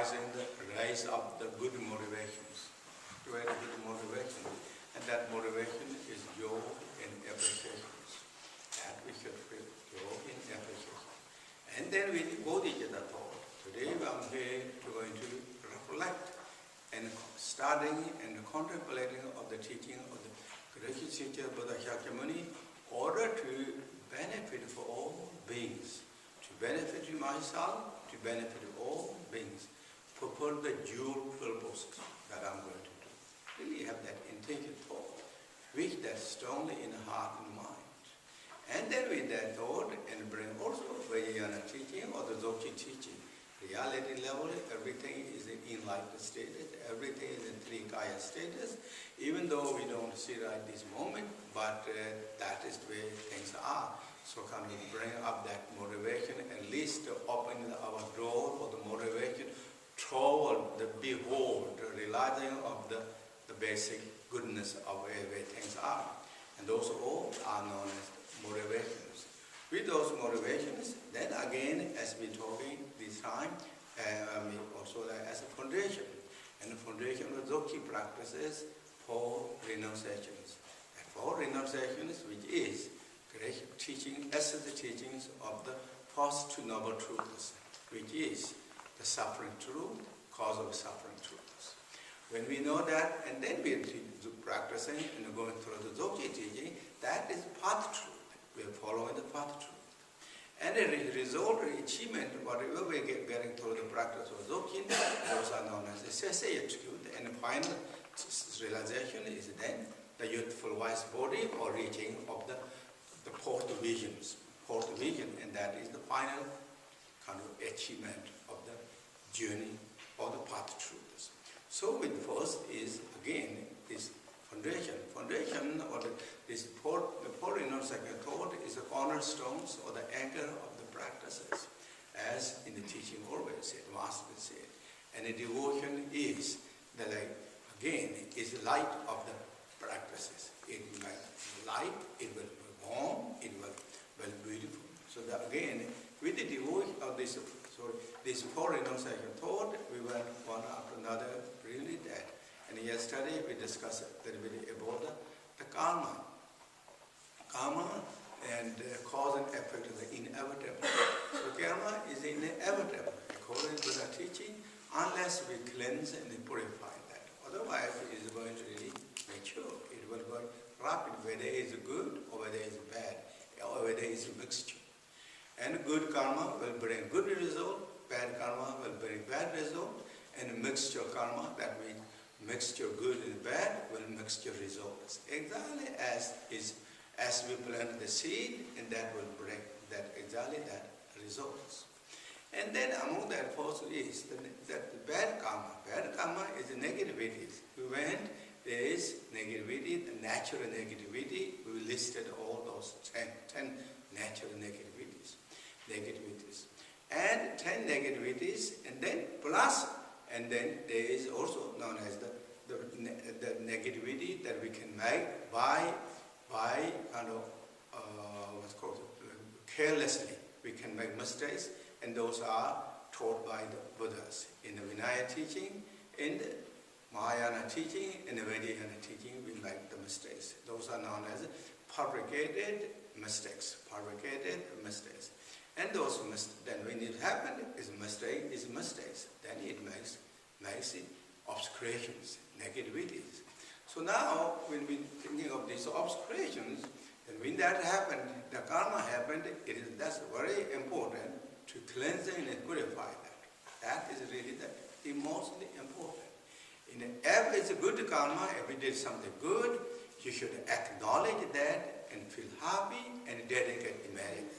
rise up the good motivations, very good motivation, and that motivation is joy and appreciation. That we should feel joy and appreciation. And then we Bodhicitta thought. Today I'm here going to reflect and studying and contemplating of the teaching of the gracious teacher Buddha Shakyamuni, in order to benefit for all beings, to benefit myself, to benefit all beings, fulfill the dual purpose that I'm going to do. Really have that intention thought, which that strongly in the heart and mind. And then with that thought, and bring also Vajrayana teaching or the Dzogchen teaching. Reality level, everything is in enlightened status, everything is in three kaya status, even though we don't see it at this moment, but that is the way things are. So can we bring up that motivation, at least open our door for the motivation toward the behold, the realizing of the basic goodness of where things are. And those all are known as motivations. With those motivations, then again, as we're talking this time, also as a foundation. And the foundation of Dzogchen practices for renunciations. And for renunciations, which is great teaching, essence teachings of the first two noble truths, which is the suffering truth, cause of suffering truths. When we know that, and then we're practicing and going through the Dzogchen teaching, that is path truth. We are following the path truth. And the result or achievement, whatever we get getting through the practice of Dzogchen, those are known as the Sesaya truth. And the final realization is then the youthful wise body or reaching of the fourth vision, and that is the final kind of achievement of the journey or the path truths. So with first is again this foundation or the four renunciation thought is the cornerstones or the anchor of the practices, as in the teaching always said, Master said. And the devotion is the again is the light of the practices. It will light, it will be warm, it will be beautiful. So that again, with the devotion of this four renunciation thought, we went one after another, really that. And yesterday we discussed a little bit about the karma. Karma and cause and effect is inevitable. So karma is inevitable according to the teaching, unless we cleanse and purify that. Otherwise it is going to really mature. It will go rapid, whether it is good or whether it is bad, or whether it is a mixture. And good karma will bring good result, bad karma will bring bad result, and a mixture karma, that means mixture good and bad will mixture results. Exactly as we plant the seed, and that will bring that exactly that results. And then among that first is that the bad karma. Bad karma is the negativities. We went, there is negativity, the natural negativity. We listed all those 10 natural negativities. And 10 negativities, and then plus, and then there is also known as the negativity that we can make by kind of what's called carelessly. We can make mistakes, and those are taught by the Buddhas in the Vinaya teaching, in the Mahayana teaching, in the Vajrayana teaching. We make the mistakes. Those are known as fabricated mistakes. And those then when it happens, is mistakes. Then it makes it obscurations, negativities. So now, when we're thinking of these obscurations, then when that happened, the karma happened, that's very important to cleanse and purify that. That is really the mostly important. If it's a good karma, if we did something good, you should acknowledge that and feel happy and dedicate immediately.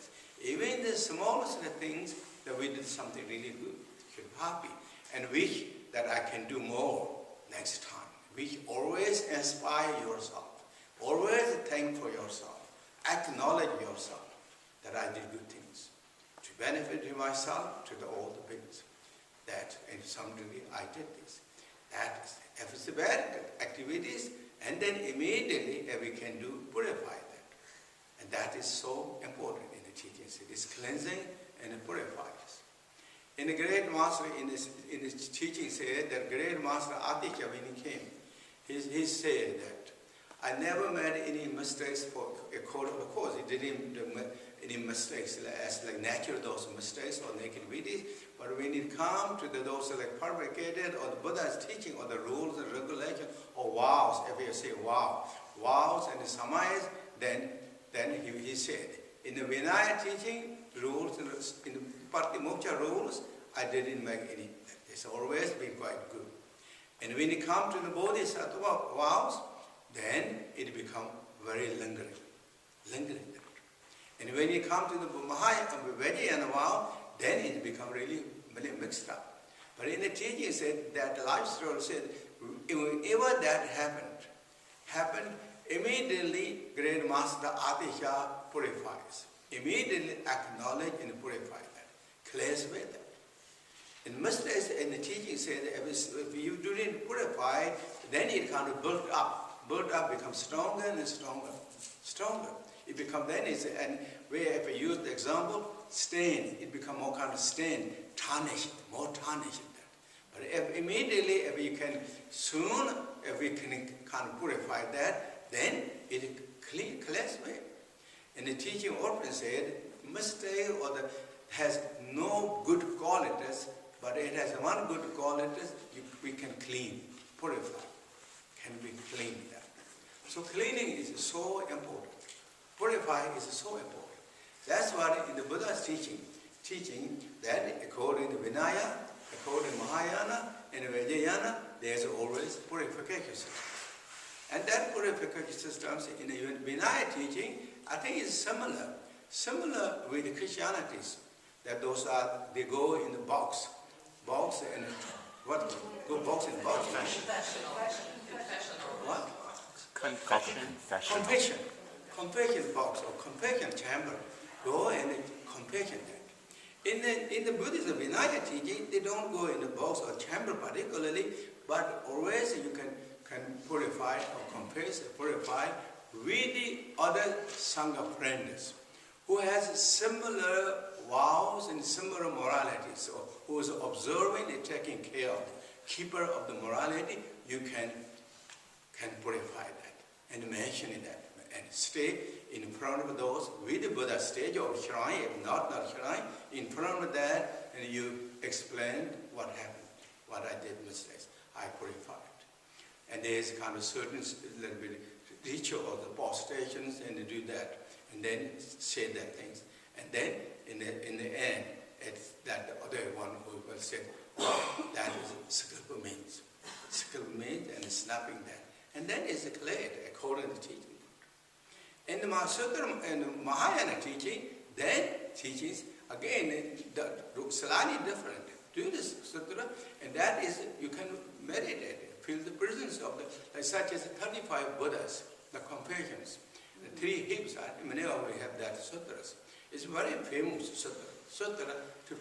Even the smallest things that we did something really good, you should be happy and wish that I can do more next time. Wish always inspire yourself, always thank for yourself, acknowledge yourself that I did good things to benefit myself, to all the things that in some degree I did this. That is, if it's bad activities, and then immediately we can do purify that. And that is so important in the teachings. It is cleansing and it purifies. And the great master in his teaching said that great master Atisha, when he came, he said that I never made any mistakes for a code of the course. He didn't make any mistakes as like natural those mistakes or negativities. But when it comes to those like fabricated or the Buddha's teaching or the rules and regulations or vows, if you say vows and the Samayas, then he said, in the Vinaya teaching rules, in the Patimokkha rules, I didn't make any. It's always been quite good. And when it comes to the Bodhisattva vows, then it becomes very lingering. And when you come to the Vajrayana vow, then it becomes really mixed up. But in the teaching said that lifestyle said, whenever that happened, immediately Great Master Atisha purifies. Immediately acknowledge and purify that. Clears with that. And mistakes in the teaching said if you didn't purify, then it kind of built up. Built up becomes stronger and stronger. It becomes then and where if I use the example, stain, it becomes more kind of stain, more tarnished. But if immediately if you can soon, if we can kind of purify that, then it clears away. And the teaching often said, mistake has no good qualities, but it has one good quality, we can clean, purify, can be cleaned. So cleaning is so important. Purifying is so important. That's why in the Buddha's teaching that according to Vinaya, according to Mahayana, and Vajrayana, there's always purification system. And that purification system in the Vinaya teaching, I think is similar with the Christianities. That they go in the box and what? Go box in box. What? Confession box or confession chamber. Go and confession that. In the Buddhism Vinaya teaching, they don't go in the box or chamber particularly, but always you can purify or confess, purify with the other Sangha friends who has similar vows and similar moralities. So who is observing and taking care of the keeper of the morality, you can purify that and mention that and stay in front of those with the Buddha stage or shrine, if not shrine, in front of that, and you explain what happened, what I did mistakes. I purified. And there's kind of certain little bit ritual of the postrations and they do that, and then say that things. And then in the end, it's that the other one who will say, well, that is skilful means. Skilful means and snapping that. And then it's declared according to teaching. In the Mahayana teaching, then teachings, again, slightly different. Doing this sutra, and that is, you can meditate, feel the presence of such as 35 Buddhas, the compassions, the 3 hips, many of we have that sutras. It's very famous sutra to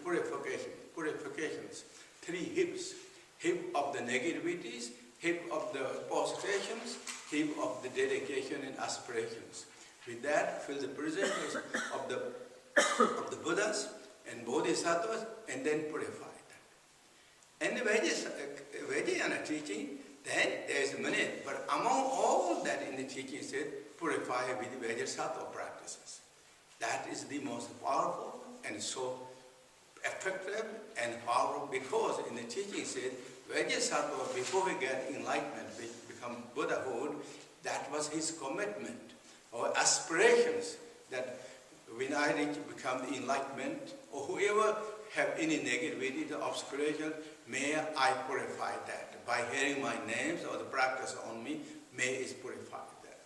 purifications. 3 hips, hip of the negativities, hip of the postrations, hip of the dedication and aspirations. With that, feel the presence of the Buddhas and Bodhisattvas, and then purify that. And the Vajrayana teaching, then there is many, but among all that in the teaching said, purify with the Vajrasattva practices. That is the most powerful and so effective and powerful, because in the teaching said, Vajrasattva, before we get enlightenment, we become Buddhahood, that was his commitment or aspirations that when I reach become the enlightenment, or whoever have any negativity, the obscuration, may I purify that. By hearing my names or the practice on me, may it purify that.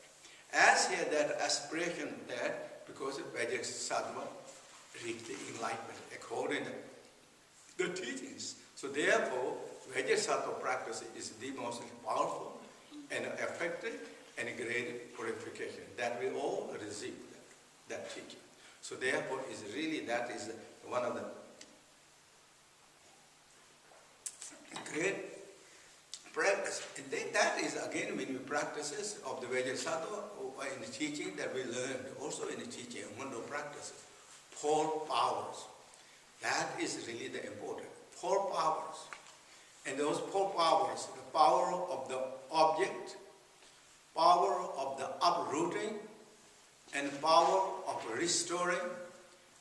As here that aspiration that, because Vajrasattva reached the enlightenment according to the teachings. So therefore, Vajrasattva practice is the most powerful and effective and great purification that we all receive that teaching. So therefore, is really that is one of the great practice. And then that is again when we practices of the Vajrasattva in the teaching that we learned also in the teaching, Mundo practices, 4 powers. That is really the important. 4 powers. And those 4 powers, the power of the object, power of the uprooting, and power of restoring,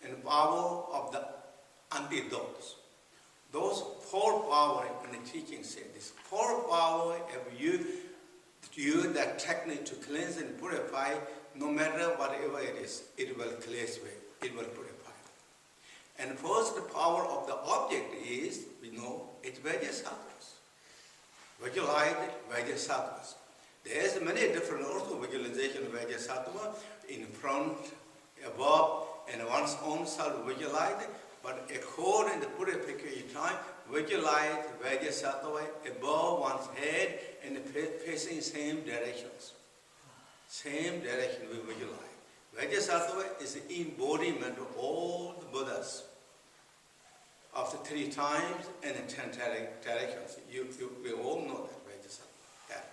and power of the antidotes. Those 4 powers in the teaching say this 4 powers, if you use that technique to cleanse and purify, no matter whatever it is, it will cleanse away, it will purify. And first, the power of the object is, we know, it's Vajrasattvas. Visualize Vajrasattvas. There's many different also visualization of Vajrasattva, in front, above, and one's own self visualize. But according to purification time, visualize Vajrasattva above one's head and facing same directions. Same direction we visualize. Vajrasattva is the embodiment of all the Buddhas. After 3 times and in 10 directions. We all know that Vajrasattva. That.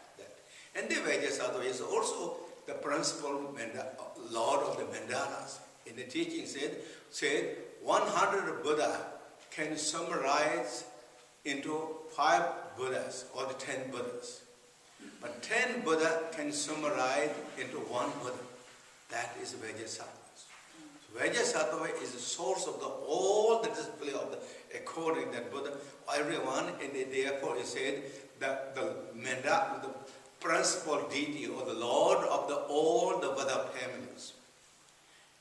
And the Vajrasattva is also the principal Lord of the mandalas. In the teaching said 100 Buddha can summarize into 5 Buddhas or the 10 Buddhas. But 10 Buddha can summarize into 1 Buddha. That is Vajrasattva. So Vajrasattva is the source of all the display of the according that Buddha, everyone, and therefore it said that the principal deity or the Lord of all the Buddha families.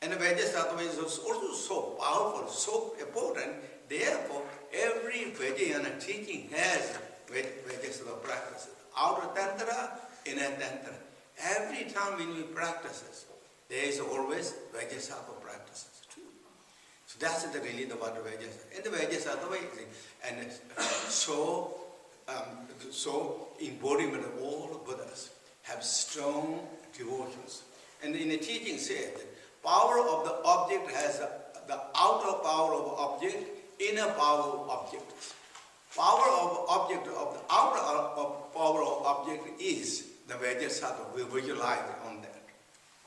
And the Vajrasattva is also so powerful, so important. Therefore, every Vajrayana teaching has Vajrasattva practices. Outer Tantra, inner Tantra. Every time when we practice, there is always Vajrasattva practices too. So that's really the what Vajrasattva. And the Vajrasattva is so embodiment of all the Buddhas have strong devotions. And in the teaching said that power of the object has the outer power of object, inner power of object. Power of object of the outer power of object is the Vajrasattva. We visualize on that.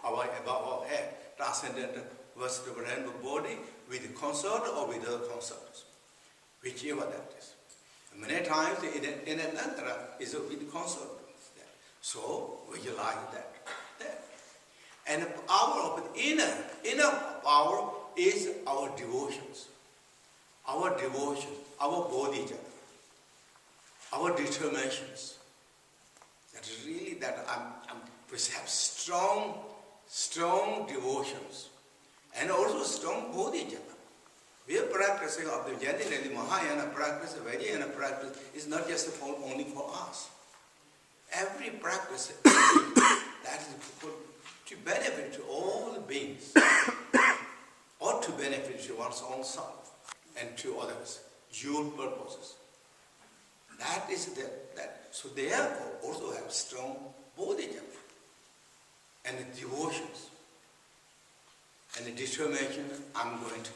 Above our head, transcendental versatile rainbow body with concert or without concerts, whichever that is. Many times in a tantra is with concert. So visualize that. And the power of the inner power is our devotions. Our devotion, our bodhicitta, our determinations. That is really that we have strong devotions and also strong bodhicitta. We are practicing of the generally Mahayana practice, Vajrayana practice is not just only for us. Every practice that is to benefit to all the beings, or to benefit to one's own self and to others, dual purposes. That is that. So therefore also have strong bodhicitta and the devotions and the determination. I'm going to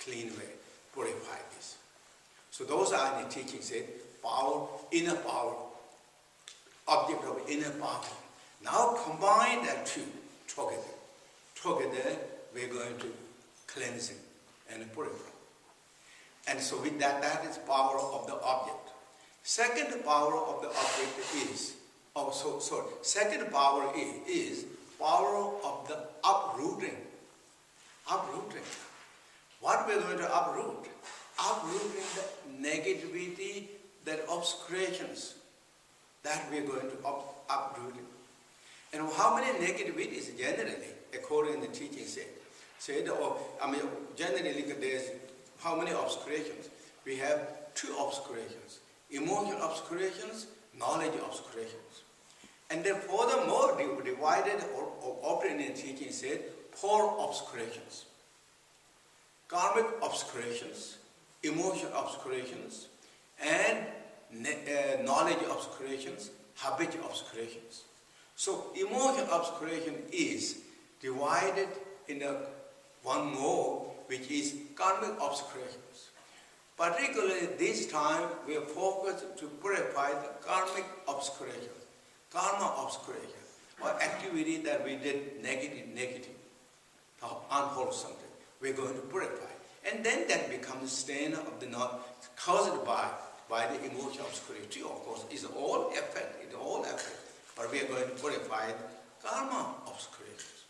clean way, purify this. So those are the teachings said power, inner power, object of inner power. Now combine that two together. Together we're going to cleansing and purify. And so with that is power of the object. Second power of the object is, second power is power of the uprooting. Uprooting. What we're going to uproot? Uprooting the negativity, that obscurations, that we're going to uproot. And how many negativities generally, according to the teaching generally there's how many obscurations? We have 2 obscurations. Emotional obscurations, knowledge obscurations. And then furthermore divided or often in the teaching said 4 obscurations. Karmic obscurations, emotional obscurations, and knowledge obscurations, habit obscurations. So emotional obscuration is divided in one more, which is karmic obscurations. Particularly this time we are focused to purify the karmic obscuration, karma obscuration, or activity that we did negative, unwholesome. We're going to purify. And then that becomes stain of the not caused by the emotional obscurity. Of course, it's all effect. It's all effect. But we are going to purify karma obscurities.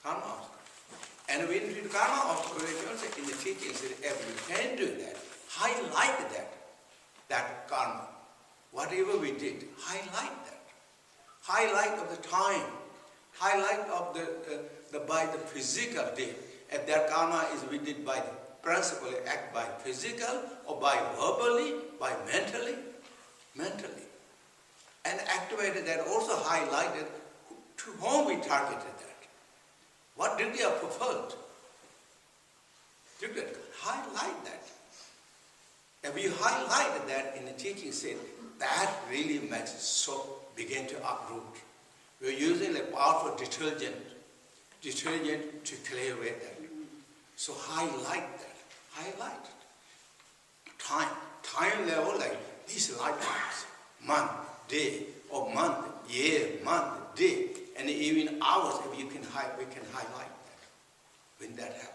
Karma obscurities. And when we do karma obscurities, in the teachings, if you can do that, highlight that karma. Whatever we did, highlight that. Highlight of the time. Highlight of by the physical deed. If that karma is we did by the principle, act by physical or by verbally, by mentally. And activated that, also highlighted to whom we targeted that. What did we have fulfilled? Highlight that. If you highlighted that in the teaching said, that really makes soap begin to uproot. We're using a powerful detergent to clear away that. So highlight that. Highlight it. Time level like these lifetimes. Month, day, or month, year, month, day, and even hours, if we can highlight that. When that happened.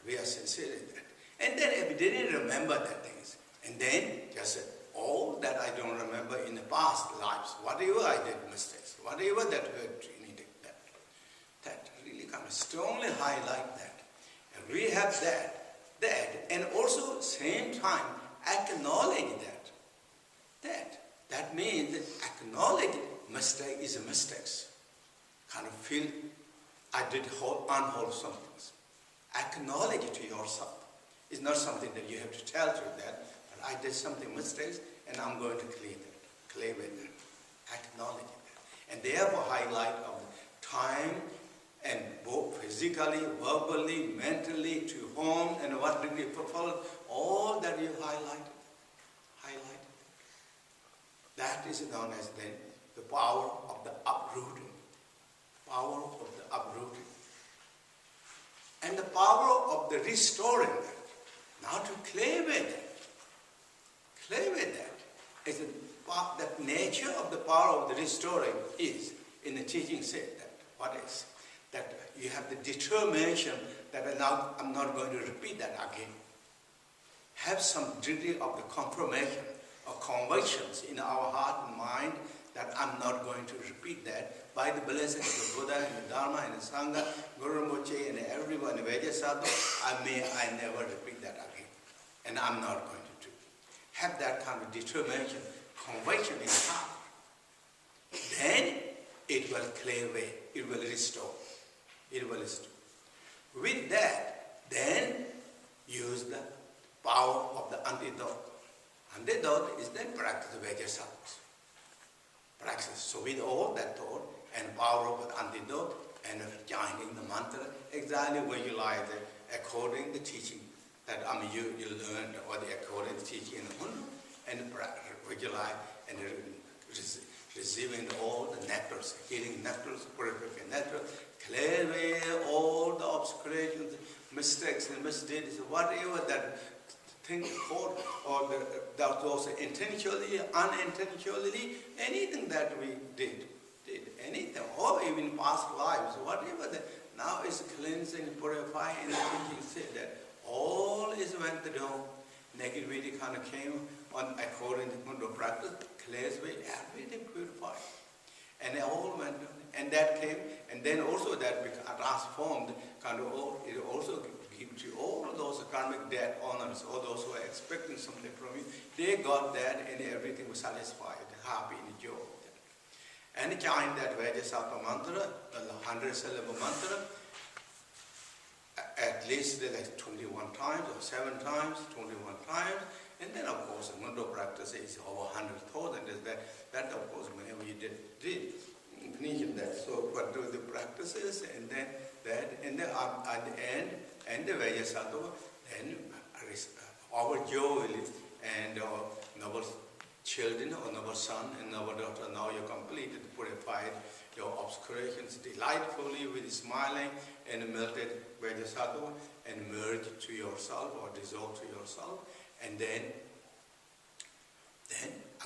We are sincere in that. And then if we didn't remember that things, and then just all that I don't remember in the past lives, whatever I did mistakes, whatever that hurt me, that really kind of strongly highlight that. And we have that, and also same time acknowledge that. That means acknowledge mistake is a mistakes. Kind of feel I did unwholesome things. Acknowledge it to yourself. It's not something that you have to tell to that, but I did something mistakes and I'm going to clear with that. Acknowledge it. And therefore highlight of time and both physically, verbally, mentally, to whom and what did you fulfill, all that you highlighted. That is known as then the power of the uprooting. Power of the uprooting. And the power of the restoring that. Now to claim it. Claim it that. Is that nature of the power of the restoring is, in the teaching said that, what is? That you have the determination that now I'm not going to repeat that again. Have some degree of the confirmation or convictions in our heart and mind that I'm not going to repeat that by the blessings of the Buddha and the Dharma and the Sangha, Guru Rinpoche and everyone, Vajrasattva, I never repeat that again. And I'm not going to do. Have that kind of determination, conviction in the heart. Then it will clear away, it will restore. It will restore. With that, then use the power of the antidote. Antidote is then practice the Vajrasattva. Practice. So with all that thought and power of the antidote and chanting the mantra, exactly visualize it according to the teaching that you learned, or according to the teaching in the Hindu, and visualize and receiving all the nectars, healing nectars, purification nectars, clear away all the obscurations, mistakes and misdeeds, whatever that thing thought, or that was intentionally, unintentionally, anything that we did anything, or even past lives, whatever that now is cleansing, purifying, and the teaching said that all is went down. Negativity kind of came on according to Hindu practice, clears away, everything purified. And it all went down. And that came, and then also that became transformed, kind of, it also gives you all those karmic debt honors, all those who are expecting something from you, they got that and everything was satisfied, happy, and joy. And chant that Vajrasattva mantra, the 100-syllable mantra, at least like 21 times or 7 times, 21 times. And then of course the Hindu practice is over 100,000. That of course whenever you did finish that. So what do the practices, and then that, and then at the end, and the Vajrasattva, and our joy and noble children or noble son and noble daughter, now you're completed, purified your obscurations delightfully with smiling and melted Vajrasattva and merge to yourself or dissolve to yourself. And then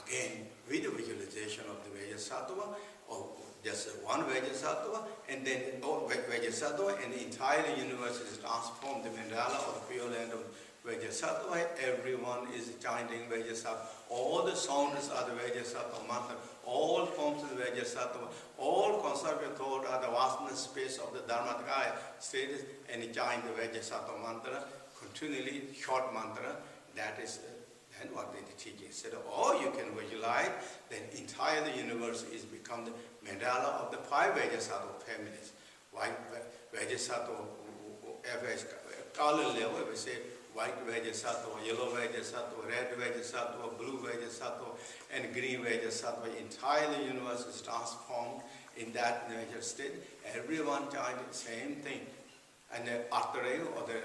again with the visualization of the Vajrasattva, or just one Vajrasattva, and then Vajrasattva, and the entire universe is transformed. The mandala of the pure land of Vajrasattva, everyone is chanting Vajrasattva. All the sounds are the Vajrasattva mantra. All forms of the Vajrasattva. All conservative thought are the vastness space of the Dharmakaya status, and chant the Vajrasattva mantra continually, short mantra. That is and what the teaching said. Or you can visualize that entire the universe is become the mandala of the 5 Vajrasattva families. White Vajrasattva, color level, we say white Vajrasattva, yellow Vajrasattva, red Vajrasattva, blue Vajrasattva, and green Vajrasattva. Entire the universe is transformed in that nature state. Everyone chanting the same thing. And the artare or the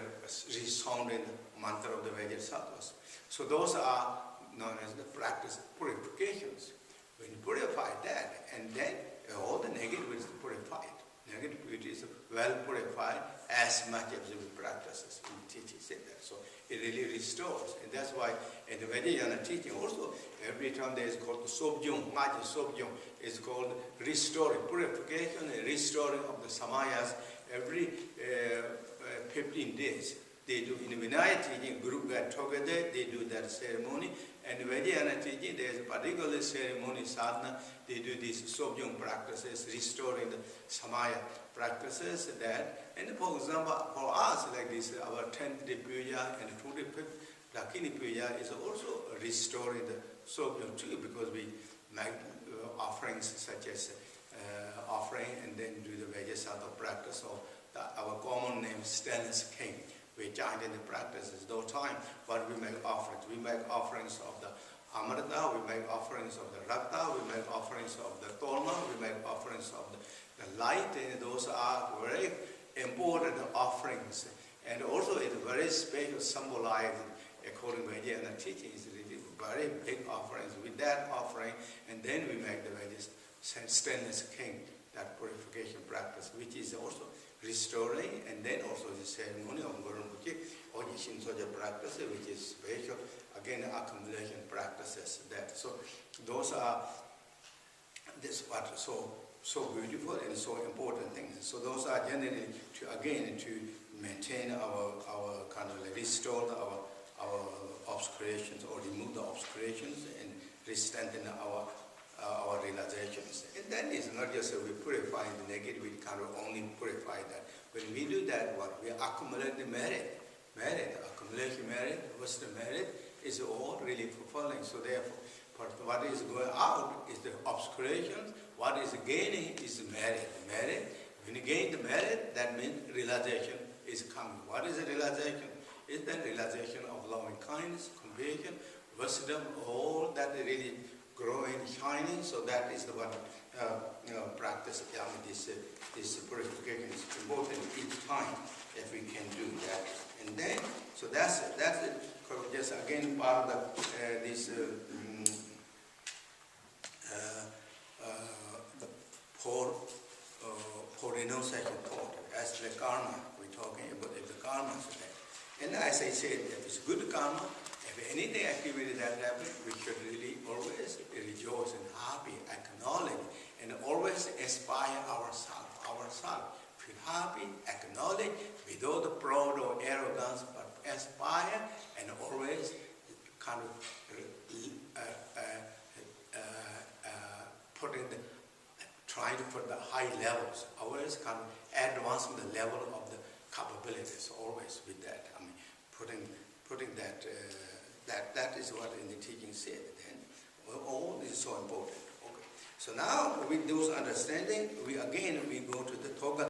resounding mantra of the Vajrasattvas. So those are known as the practice purifications. When you purify that, and then all the negative is purified. Negativity is well purified as much as we practice. The teaching said that. So it really restores. And that's why in the Vajrayana teaching also, every time there is called the Sobjung, Maji Sobjung, is called restoring, purification and restoring of the Samayas every 15 days. They do in the Vinaya teaching, group get together, they do that ceremony. And in Vajrayana teaching, there is a particular ceremony, sadhana, they do these Sobjung practices, restoring the Samaya practices. That, and for example, for us, like this, our 10th day puja and 25th Dakini puja is also restoring the Sobjung too, because we make offerings such as offering and then do the Vajrasattva practice, or our common name, Stainless King. We chant in the practices those time, but we make offerings. We make offerings of the Amrita, we make offerings of the Rakta, we make offerings of the Tolma, we make offerings of the light, and those are very important offerings. And also it's very special, symbolized according to Vajrayana teaching, is really very big offerings. With that offering, and then we make the Stainless King, that purification practice, which is also restoring, and then also the ceremony of Guru Rinpoche or the Shinsoja practice, which is special, again, accumulation practices. That so those are this what so beautiful and so important things. So those are generally to maintain our kind of like restore our obscurations, or remove the obscurations, and strengthen our realizations. And then it's not just that we purify the negative, we kind of only purify that. When we do that, what we accumulate the merit, accumulation merit, what's the merit, is all really fulfilling. So therefore, what is going out is the obscurations, what is gaining is the merit. When you gain the merit, that means realization is coming. What is the realization? Is the realization of loving kindness, compassion, wisdom, all that really growing, shining. So that is the one practice. This purification is important each time if we can do that. And then, so that's it. Just again part of this for renunciation thought as the karma. We're talking about the karma today. And as I said, if it's good karma, if anything activity that happens, we should really always rejoice and happy, acknowledge, and always inspire ourselves. Feel happy, acknowledge, without the proud or arrogance, but inspire, and always kind of trying to put the high levels, always kind of advancing the level of the capabilities, always with that. I mean, putting that. That is what in the teaching said. Then all this is so important. Okay. So now with those understanding, we go to the Togal.